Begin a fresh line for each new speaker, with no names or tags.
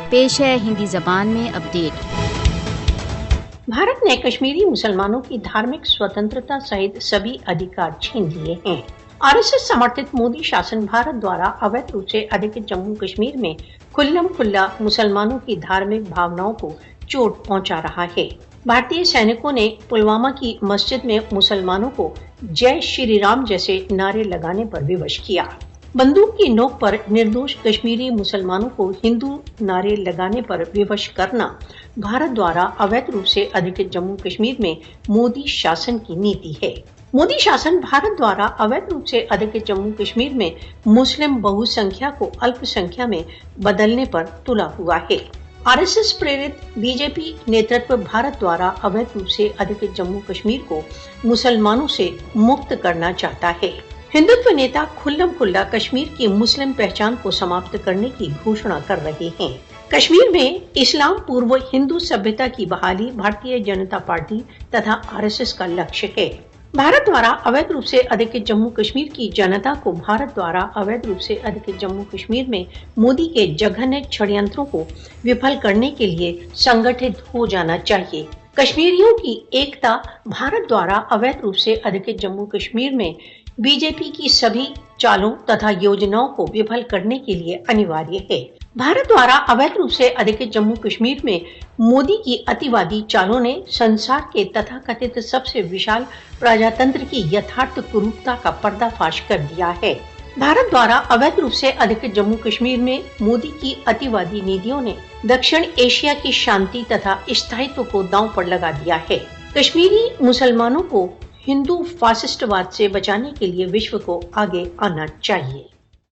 پیش ہے ہندی زبان میں اپڈیٹ۔
بھارت نے کشمیری مسلمانوں کی دھارمک स्वतंत्रता सहित सभी अधिकार छीन लिए हैं। आरएसएस समर्थित मोदी शासन भारत द्वारा अवैध रूप से अधिकृत जम्मू कश्मीर में खुल्लम खुल्ला मुसलमानों की धार्मिक भावनाओं को चोट पहुंचा रहा है। भारतीय सैनिकों ने पुलवामा की मस्जिद में मुसलमानों को जय श्री राम जैसे नारे लगाने पर विवश किया। बंदूक की नोक पर निर्दोष कश्मीरी मुसलमानों को हिंदू नारे लगाने पर विवश करना भारत द्वारा अवैध रूप से अधिकृत जम्मू कश्मीर में मोदी शासन की नीति है। मोदी शासन भारत द्वारा अवैध रूप से अधिकृत जम्मू कश्मीर में मुस्लिम बहुसंख्या को अल्पसंख्या में बदलने पर तुला हुआ है। आरएसएस प्रेरित बीजेपी नेतृत्व भारत द्वारा अवैध रूप से अधिकृत जम्मू कश्मीर को मुसलमानों से मुक्त करना चाहता है। हिंदुत्व नेता खुल्लम खुल्ला कश्मीर की मुस्लिम पहचान को समाप्त करने की घोषणा कर रहे हैं। कश्मीर में इस्लाम पूर्व हिंदू सभ्यता की बहाली भारतीय जनता पार्टी तथा आरएसएस का लक्ष्य है। भारत द्वारा अवैध रूप से अधिकृत जम्मू कश्मीर की जनता को भारत द्वारा अवैध रूप से अधिकृत जम्मू कश्मीर में मोदी के जघन्य षड्यंत्रों को विफल करने के लिए संगठित हो जाना चाहिए। कश्मीरियों की एकता भारत द्वारा अवैध रूप से अधिकृत जम्मू कश्मीर में बीजेपी की सभी चालों तथा योजनाओं को विफल करने के लिए अनिवार्य है। भारत द्वारा अवैध रूप से अधिकृत जम्मू कश्मीर में मोदी की अतिवादी चालों ने संसार के तथाकथित सबसे विशाल प्रजातंत्र की यथार्थ कुरूपता का पर्दाफाश कर दिया है। भारत द्वारा अवैध रूप से अधिकृत जम्मू कश्मीर में मोदी की अतिवादी नीतियों ने दक्षिण एशिया की शांति तथा स्थायित्व को दांव पर लगा दिया है। कश्मीरी मुसलमानों को हिंदू फासिस्टवाद से बचाने के लिए विश्व को आगे आना चाहिए।